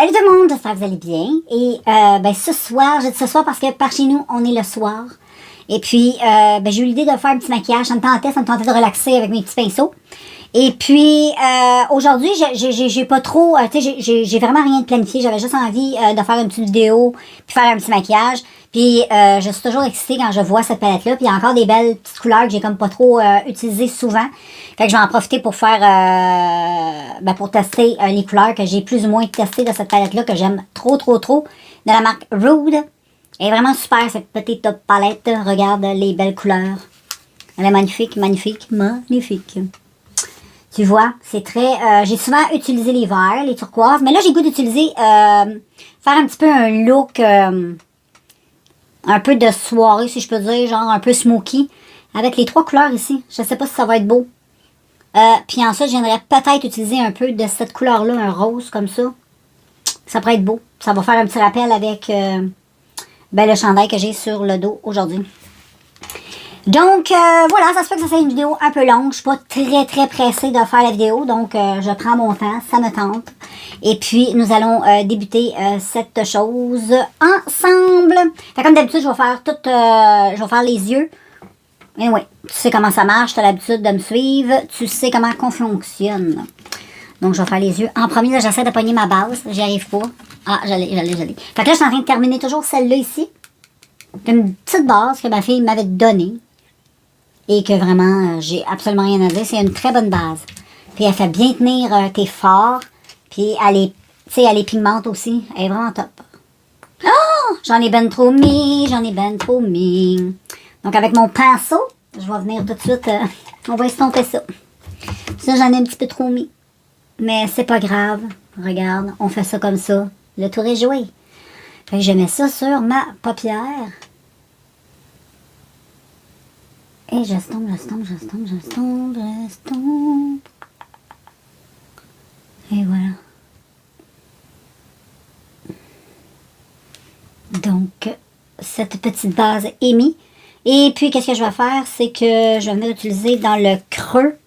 Salut tout le monde, j'espère que vous allez bien. Et ce soir, j'ai dit ce soir parce que par chez nous, on est le soir. Et puis, j'ai eu l'idée de faire un petit maquillage. Ça me tentait de relaxer avec mes petits pinceaux. Et puis, aujourd'hui, j'ai pas trop, j'ai vraiment rien de planifié. J'avais juste envie de faire une petite vidéo, puis faire un petit maquillage. Puis, je suis toujours excitée quand je vois cette palette-là. Puis, il y a encore des belles petites couleurs que j'ai comme pas trop utilisées souvent. Fait que je vais en profiter pour faire, pour tester les couleurs que j'ai plus ou moins testées de cette palette-là, que j'aime trop, de la marque Rude. Elle est vraiment super, cette petite palette. Regarde les belles couleurs. Elle est magnifique. Tu vois, c'est très... j'ai souvent utilisé les verts, les turquoises, mais là, j'ai le goût d'utiliser... faire un petit peu un look... un peu de soirée, si je peux dire, genre un peu smoky, avec les trois couleurs ici. Je sais pas si ça va être beau. Puis ensuite, j'aimerais peut-être utiliser un peu de cette couleur-là, un rose comme ça. Ça pourrait être beau. Ça va faire un petit rappel avec le chandail que j'ai sur le dos aujourd'hui. Donc, voilà, ça se fait que ça fait une vidéo un peu longue. Je suis pas très pressée de faire la vidéo, donc je prends mon temps, ça me tente. Et puis, nous allons débuter cette chose ensemble. Fait comme d'habitude, je vais faire les yeux. Et oui, tu sais comment ça marche, tu as l'habitude de me suivre, tu sais comment qu'on fonctionne. Donc, je vais faire les yeux. En premier, j'essaie de pogner ma base, j'y arrive pas. Ah, j'allais. Fait que là, je suis en train de terminer toujours celle-là ici. C'est une petite base que ma fille m'avait donnée. Et que vraiment, j'ai absolument rien à dire. C'est une très bonne base. Puis elle fait bien tenir tes fards. Puis elle les pigmente aussi. Elle est vraiment top. Oh! J'en ai ben trop mis. Donc avec mon pinceau, je vais venir tout de suite. On va estomper ça. Ça, j'en ai un petit peu trop mis. Mais c'est pas grave. Regarde, on fait ça comme ça. Le tour est joué. Fait que je mets ça sur ma paupière. Et j'estompe. Et voilà. Donc, cette petite base est mise. Et puis, qu'est-ce que je vais faire? C'est que je vais venir utiliser dans le creux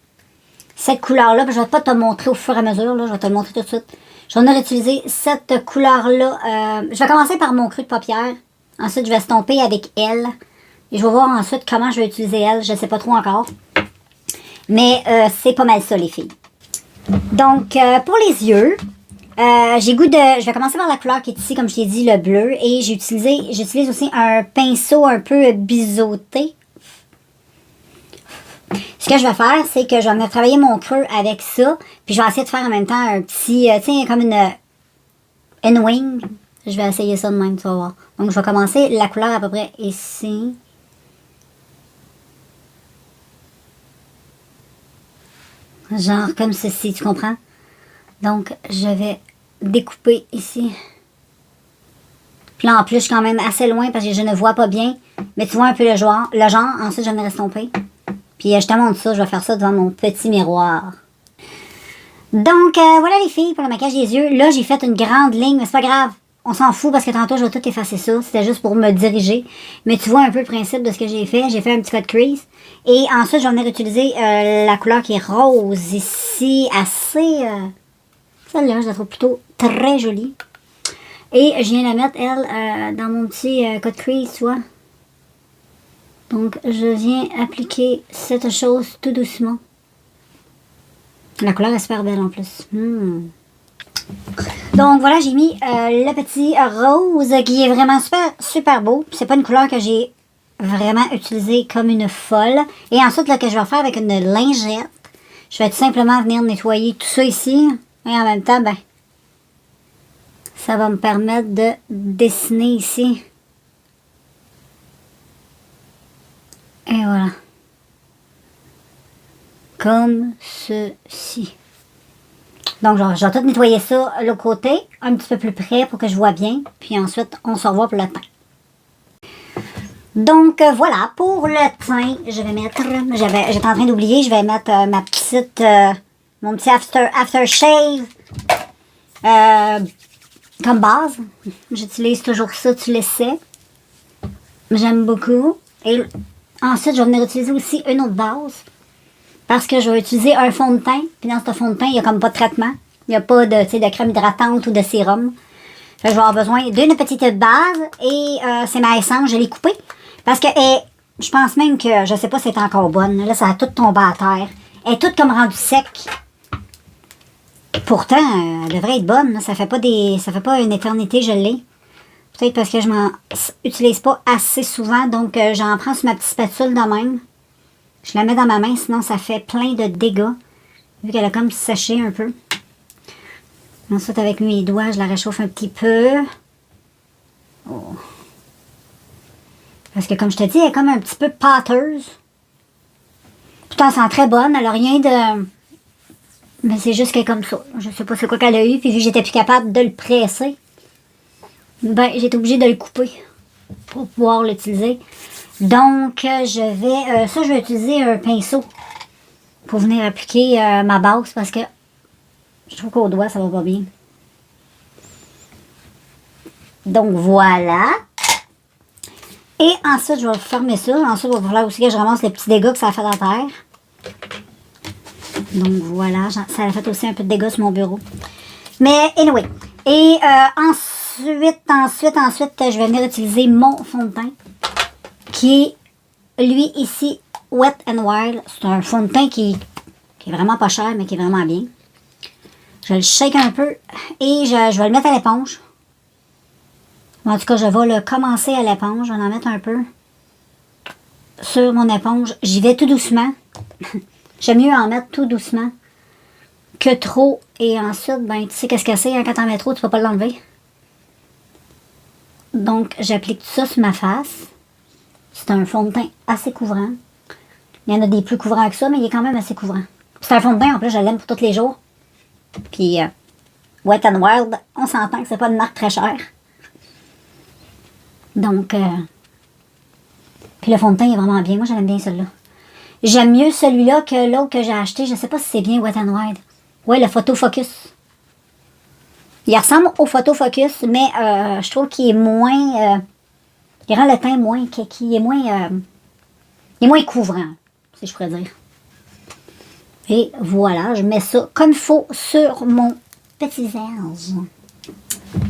cette couleur-là. Je ne vais pas te montrer au fur et à mesure. Là, je vais te le montrer tout de suite. Je vais venir utiliser cette couleur-là. Je vais commencer par mon creux de paupière. Ensuite, je vais estomper avec elle. Et je vais voir ensuite comment je vais utiliser elle. Je ne sais pas trop encore. Mais c'est pas mal ça, les filles. Donc, pour les yeux, j'ai goût de... Je vais commencer par la couleur qui est ici, comme je t'ai dit, le bleu. Et j'utilise aussi un pinceau un peu biseauté. Ce que je vais faire, c'est que je vais venir travailler mon creux avec ça. Puis je vais essayer de faire en même temps un petit... tu sais, comme une wing. Je vais essayer ça de même, tu vas voir. Donc, je vais commencer la couleur à peu près ici. Genre comme ceci, tu comprends? Donc, je vais découper ici. Puis là, en plus, je suis quand même assez loin parce que je ne vois pas bien. Mais tu vois un peu le genre. Ensuite, je vais venir estomper. Puis, je te montre ça. Je vais faire ça devant mon petit miroir. Donc, voilà les filles pour le maquillage des yeux. Là, j'ai fait une grande ligne, mais c'est pas grave. On s'en fout parce que tantôt, je vais tout effacer ça. C'était juste pour me diriger. Mais tu vois un peu le principe de ce que j'ai fait. J'ai fait un petit cut crease. Et ensuite, je vais venir utiliser la couleur qui est rose ici. Assez... celle-là, je la trouve plutôt très jolie. Et je viens la mettre, elle, dans mon petit cut crease, tu vois. Donc, je viens appliquer cette chose tout doucement. La couleur est super belle en plus. Donc voilà, j'ai mis le petit rose qui est vraiment super beau. C'est pas une couleur que j'ai vraiment utilisée comme une folle. Et ensuite, là, que je vais faire avec une lingette, je vais tout simplement venir nettoyer tout ça ici. Et en même temps, ça va me permettre de dessiner ici. Et voilà. Comme ceci. Donc, je vais tout nettoyer ça l'autre côté, un petit peu plus près pour que je vois bien. Puis ensuite, on se revoit pour le teint. Donc, voilà, pour le teint, je vais mettre... J'étais en train d'oublier, je vais mettre ma petite... mon petit aftershave comme base. J'utilise toujours ça, tu le sais. J'aime beaucoup. Et ensuite, je vais venir utiliser aussi une autre base. Parce que je vais utiliser un fond de teint. Puis dans ce fond de teint, il n'y a comme pas de traitement. Il n'y a pas de, de crème hydratante ou de sérum. Fait que je vais avoir besoin d'une petite base et c'est ma essence, je l'ai coupée. Parce que je pense même que, je sais pas si c'est encore bonne. Là, ça a tout tombé à terre. Elle est toute comme rendue sec. Pourtant, elle devrait être bonne. Là. Ça fait pas une éternité, je l'ai. Peut-être parce que je m'en utilise pas assez souvent. Donc, j'en prends sur ma petite spatule de même. Je la mets dans ma main, sinon ça fait plein de dégâts. Vu qu'elle a comme séché un peu. Ensuite, avec mes doigts, je la réchauffe un petit peu. Oh. Parce que, comme je te dis, elle est comme un petit peu pâteuse. Pourtant, elle sent très bonne. Elle a rien de... Mais c'est juste qu'elle est comme ça. Je sais pas c'est quoi qu'elle a eu. Puis vu que j'étais plus capable de le presser, ben, j'étais obligée de le couper pour pouvoir l'utiliser. Donc, je vais utiliser un pinceau pour venir appliquer ma base parce que je trouve qu'au doigt, ça va pas bien. Donc, voilà. Et ensuite, je vais fermer ça. Ensuite, il va falloir aussi que je ramasse les petits dégâts que ça a fait à terre. Donc, voilà. Ça a fait aussi un peu de dégâts sur mon bureau. Mais, anyway. Et ensuite, je vais venir utiliser mon fond de teint. Qui est, lui, ici, Wet n Wild. C'est un fond de teint qui est vraiment pas cher, mais qui est vraiment bien. Je le shake un peu. Et je vais le mettre à l'éponge. En tout cas, je vais le commencer à l'éponge. Je vais en mettre un peu sur mon éponge. J'y vais tout doucement. J'aime mieux en mettre tout doucement que trop. Et ensuite, ben, tu sais qu'est-ce que c'est. Hein, quand t'en mets trop, tu ne vas pas l'enlever. Donc, j'applique tout ça sur ma face. C'est un fond de teint assez couvrant. Il y en a des plus couvrants que ça, mais il est quand même assez couvrant. C'est un fond de teint, en plus, je l'aime pour tous les jours. Puis, Wet n Wild, on s'entend que c'est pas une marque très chère. Donc, puis le fond de teint est vraiment bien. Moi, j'aime bien celui-là. J'aime mieux celui-là que l'autre que j'ai acheté. Je sais pas si c'est bien Wet n Wild. Ouais, le Photo Focus. Il ressemble au Photo Focus, mais je trouve qu'il est moins... il rend le teint moins kaki. Il est moins couvrant, si je pourrais dire. Et voilà, je mets ça comme il faut sur mon petit visage.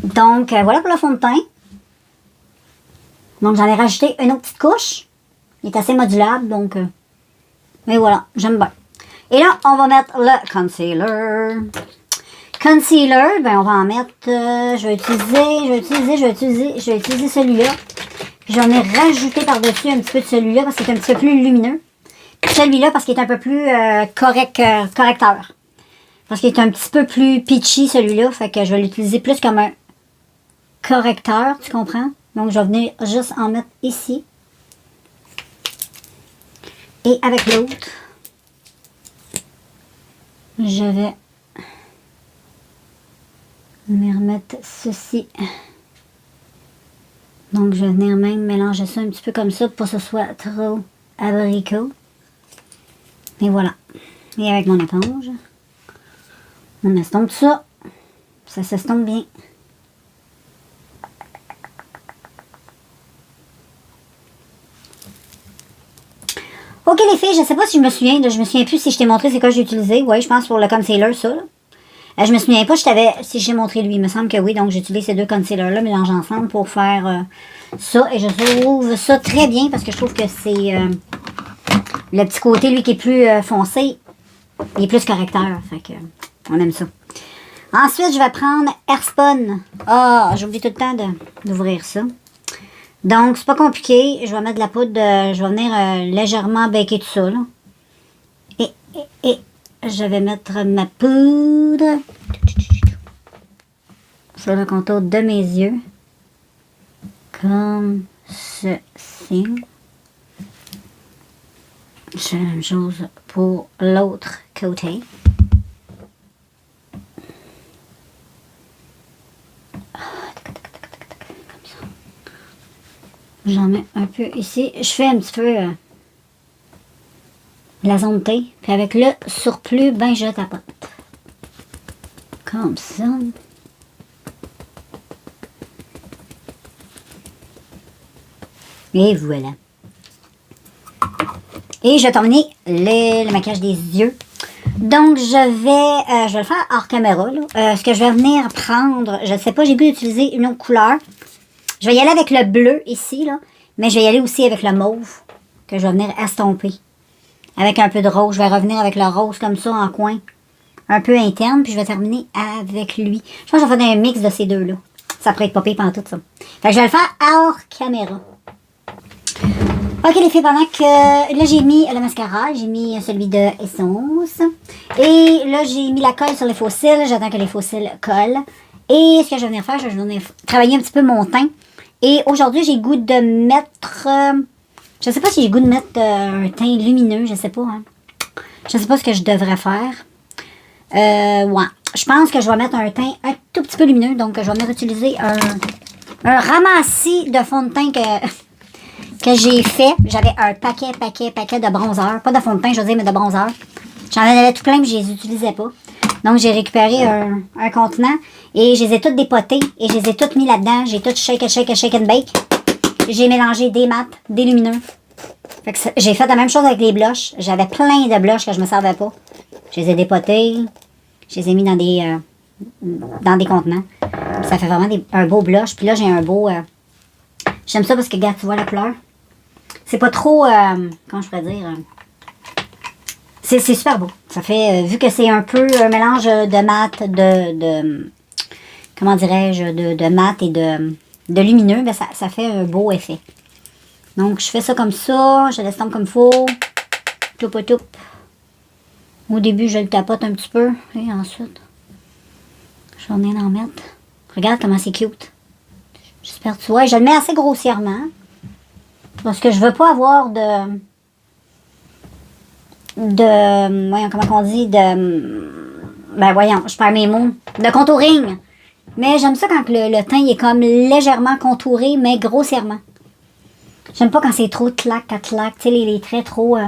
Donc, voilà pour le fond de teint. Donc, j'en ai rajouté une autre petite couche. Il est assez modulable, donc... mais voilà, j'aime bien. Et là, on va mettre le concealer. Concealer, ben on va en mettre... je vais utiliser celui-là. J'en ai rajouté par-dessus un petit peu de celui-là parce qu'il est un petit peu plus lumineux. Puis celui-là parce qu'il est un peu plus correcteur. Parce qu'il est un petit peu plus peachy, celui-là. Fait que je vais l'utiliser plus comme un correcteur, tu comprends? Donc, je vais venir juste en mettre ici. Et avec l'autre, je vais venir remettre ceci. Donc, je vais venir même mélanger ça un petit peu comme ça pour que ce soit trop abricot. Et voilà. Et avec mon éponge, on estompe ça. Ça s'estompe bien. Ok les filles, je sais pas si je me souviens plus si je t'ai montré c'est quoi j'ai utilisé. Oui, je pense pour le concealer, ça. Je me souviens pas si j'ai montré lui. Il me semble que oui, donc j'utilise ces deux concealers-là mélangés ensemble pour faire ça. Et je trouve ça très bien parce que je trouve que c'est le petit côté, lui, qui est plus foncé, il est plus correcteur. Fait que on aime ça. Ensuite, je vais prendre Airspun. Ah, j'oublie tout le temps d'ouvrir ça. Donc, c'est pas compliqué. Je vais mettre de la poudre. Je vais venir légèrement baker tout ça. Là. Et je vais mettre ma poudre sur le contour de mes yeux. Comme ceci. Je fais la même chose pour l'autre côté. J'en mets un peu ici. Je fais un petit peu la zone T. Puis avec le surplus, ben je tapote. Comme ça. Et voilà. Et je vais terminer le maquillage des yeux. Donc, je vais le faire hors caméra. Là. Ce que je vais venir prendre, je ne sais pas, j'ai pu utiliser une autre couleur. Je vais y aller avec le bleu ici, là, mais je vais y aller aussi avec le mauve, que je vais venir estomper. Avec un peu de rose, je vais revenir avec le rose comme ça en coin, un peu interne, puis je vais terminer avec lui. Je pense que je vais faire un mix de ces deux-là. Ça pourrait être pas pire pendant tout ça. Fait que je vais le faire hors caméra. Ok les filles, pendant que là j'ai mis le mascara, j'ai mis celui de Essence. Et là j'ai mis la colle sur les faux cils, j'attends que les faux cils collent. Et ce que je vais venir faire, je vais venir travailler un petit peu mon teint. Et aujourd'hui j'ai le goût de mettre... je sais pas si j'ai le goût de mettre un teint lumineux, je sais pas. Hein. Je sais pas ce que je devrais faire. Ouais. Je pense que je vais mettre un teint un tout petit peu lumineux. Donc je vais venir utiliser un ramassis de fond de teint que j'ai fait. J'avais un paquet de bronzeurs. Pas de fond de teint, je veux dire, mais de bronzeurs. J'en avais tout plein, mais je les utilisais pas. Donc, j'ai récupéré un contenant et je les ai toutes dépotés et je les ai toutes mis là-dedans. J'ai toutes shake and bake. J'ai mélangé des mats, des lumineux. Fait que j'ai fait la même chose avec les blushs. J'avais plein de blushs que je me servais pas. Je les ai dépotés. Je les ai mis dans des contenants. Ça fait vraiment un beau blush. Puis là, j'ai un beau... j'aime ça parce que, regarde, tu vois la couleur. C'est pas trop... comment je pourrais dire... c'est super beau. Ça fait... vu que c'est un peu un mélange de mat, comment dirais-je? De mat et de lumineux, ben ça fait un beau effet. Donc, je fais ça comme ça. Je l'estompe comme il faut. Toup. Au début, je le tapote un petit peu. Et ensuite, je vais venir en mettre. Regarde comment c'est cute. J'espère que tu vois. Je le mets assez grossièrement. Parce que je veux pas avoir voyons, comment on dit, ben voyons, je perds mes mots, de contouring. Mais j'aime ça quand le teint est comme légèrement contouré, mais grossièrement. J'aime pas quand c'est trop clac, tu sais, les traits trop,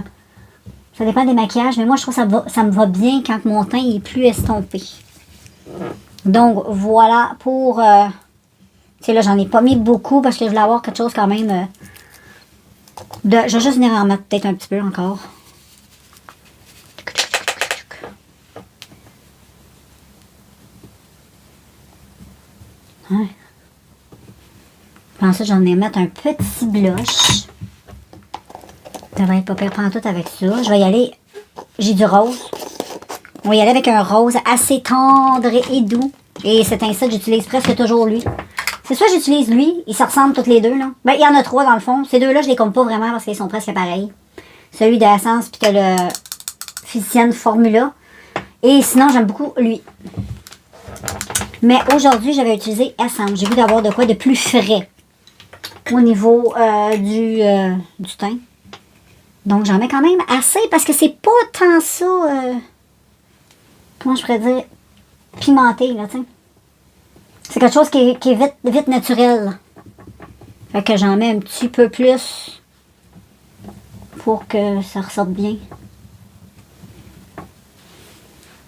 ça dépend des maquillages, mais moi je trouve que ça me va bien quand mon teint est plus estompé. Donc voilà pour, tu sais là j'en ai pas mis beaucoup parce que je voulais avoir quelque chose quand même, je vais juste venir en mettre peut-être un petit peu encore. Ouais. Puis ensuite, j'en ai mettre un petit blush. Ça va être pas pire pantoute avec ça. Je vais y aller. J'ai du rose. On va y aller avec un rose assez tendre et doux. Et cet insecte, j'utilise presque toujours lui. C'est soit j'utilise lui, ils se ressemblent toutes les deux, là. Ben, il y en a trois dans le fond. Ces deux-là, je les compte pas vraiment parce qu'ils sont presque pareils. Celui de Essence, puis que le Physicienne Formula. Et sinon, j'aime beaucoup lui. Mais aujourd'hui, j'avais utilisé Essence. J'ai voulu d'avoir de quoi de plus frais au niveau du teint. Donc, j'en mets quand même assez parce que c'est pas tant ça, comment je pourrais dire, pimenté, là, tu sais. C'est quelque chose qui est vite naturel. Fait que j'en mets un petit peu plus pour que ça ressorte bien.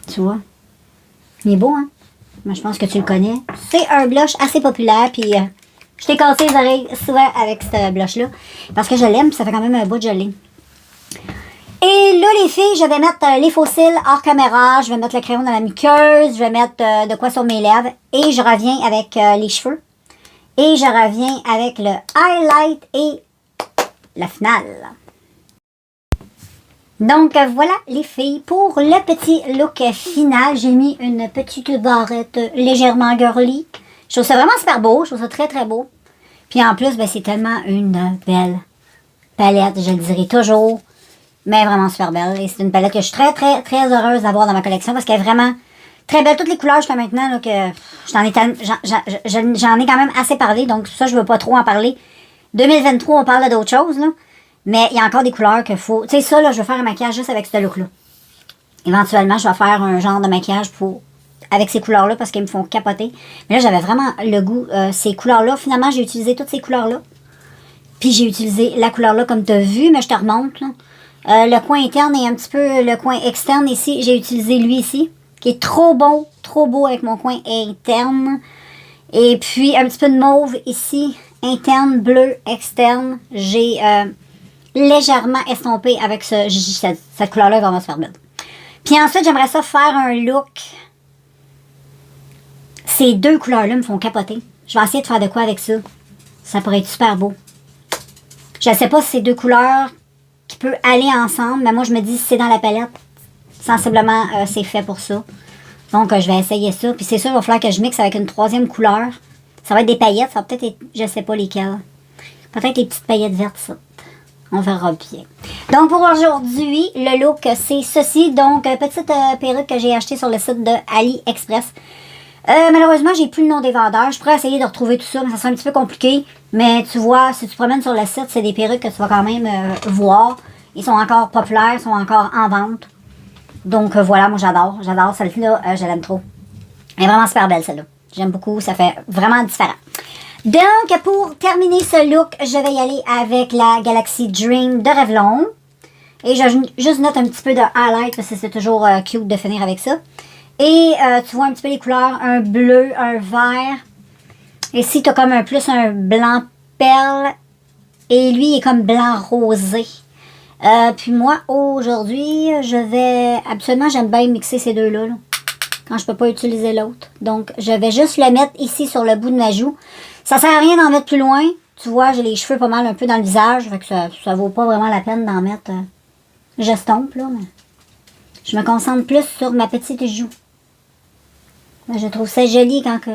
Tu vois? Il est beau, hein? Mais je pense que tu le connais. C'est un blush assez populaire, puis je t'ai cassé les oreilles souvent avec ce blush-là. Parce que je l'aime, ça fait quand même un bout de je l'aime. Et là, les filles, je vais mettre les faux cils hors caméra. Je vais mettre le crayon dans la muqueuse. Je vais mettre de quoi sur mes lèvres. Et je reviens avec les cheveux. Et je reviens avec le highlight et la finale. Donc, voilà, les filles. Pour le petit look final, j'ai mis une petite barrette légèrement girly. Je trouve ça vraiment super beau. Je trouve ça très, très beau. Puis en plus, ben, c'est tellement une belle palette. Je le dirai toujours. Mais vraiment super belle. Et c'est une palette que je suis très, très, très heureuse d'avoir dans ma collection parce qu'elle est vraiment très belle. Toutes les couleurs jusqu'à maintenant, là, que j'en ai quand même assez parlé. Donc, ça, je ne veux pas trop en parler. 2023, on parle d'autres choses, là. Mais il y a encore des couleurs qu'il faut... Tu sais, ça, là, je vais faire un maquillage juste avec ce look-là. Éventuellement, je vais faire un genre de maquillage avec ces couleurs-là parce qu'ils me font capoter. Mais là, j'avais vraiment le goût, ces couleurs-là. Finalement, j'ai utilisé toutes ces couleurs-là. Puis j'ai utilisé la couleur-là comme tu as vu, mais je te remonte, là. Le coin interne et un petit peu le coin externe ici. J'ai utilisé lui ici, qui est trop beau avec mon coin interne. Et puis, un petit peu de mauve ici, interne, bleu, externe. J'ai légèrement estompé avec cette couleur-là, vraiment super belle. Puis ensuite, j'aimerais ça faire un look. Ces deux couleurs-là me font capoter. Je vais essayer de faire de quoi avec ça. Ça pourrait être super beau. Je ne sais pas si c'est deux couleurs qui peuvent aller ensemble, mais moi, je me dis si c'est dans la palette, sensiblement, c'est fait pour ça. Donc, je vais essayer ça. Puis c'est sûr, il va falloir que je mixe avec une troisième couleur. Ça va être des paillettes. Ça va peut-être être, je ne sais pas lesquelles. Peut-être les petites paillettes vertes, ça. On verra bien. Donc, pour aujourd'hui, le look, c'est ceci. Donc, petite perruque que j'ai achetée sur le site de AliExpress. Malheureusement, j'ai plus le nom des vendeurs. Je pourrais essayer de retrouver tout ça, mais ça serait un petit peu compliqué. Mais tu vois, si tu te promènes sur le site, c'est des perruques que tu vas quand même voir. Ils sont encore populaires, ils sont encore en vente. Donc voilà, moi j'adore. J'adore celle-là, je l'aime trop. Elle est vraiment super belle celle-là. J'aime beaucoup, ça fait vraiment différent. Donc, pour terminer ce look, je vais y aller avec la Galaxy Dream de Revlon. Et je juste note un petit peu de highlight parce que c'est toujours cute de finir avec ça. Et tu vois un petit peu les couleurs, un bleu, un vert. Ici, tu as comme un plus un blanc perle. Et lui, il est comme blanc rosé. Puis moi, aujourd'hui, absolument, j'aime bien mixer ces deux-là. Là, quand je peux pas utiliser l'autre. Donc, je vais juste le mettre ici sur le bout de ma joue. Ça sert à rien d'en mettre plus loin. Tu vois, j'ai les cheveux pas mal un peu dans le visage. Fait que ça vaut pas vraiment la peine d'en mettre. J'estompe, là. Mais je me concentre plus sur ma petite joue. Je trouve ça joli quand que...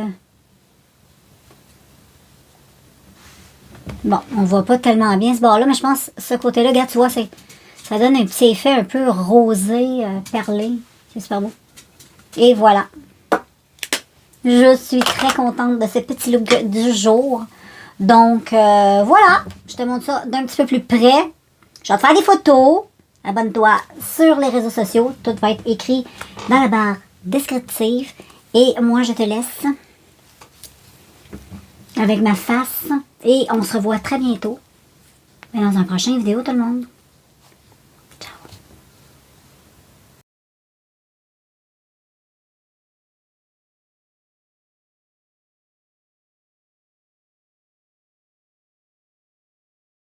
Bon, on voit pas tellement bien ce bord-là, mais je pense que ce côté-là, regarde, tu vois, ça donne un petit effet un peu rosé, perlé. C'est super beau. Et voilà. Je suis très contente de ce petit look du jour. Donc, voilà. Je te montre ça d'un petit peu plus près. Je vais te faire des photos. Abonne-toi sur les réseaux sociaux. Tout va être écrit dans la barre descriptive. Et moi, je te laisse avec ma face. Et on se revoit très bientôt dans un prochain vidéo, tout le monde.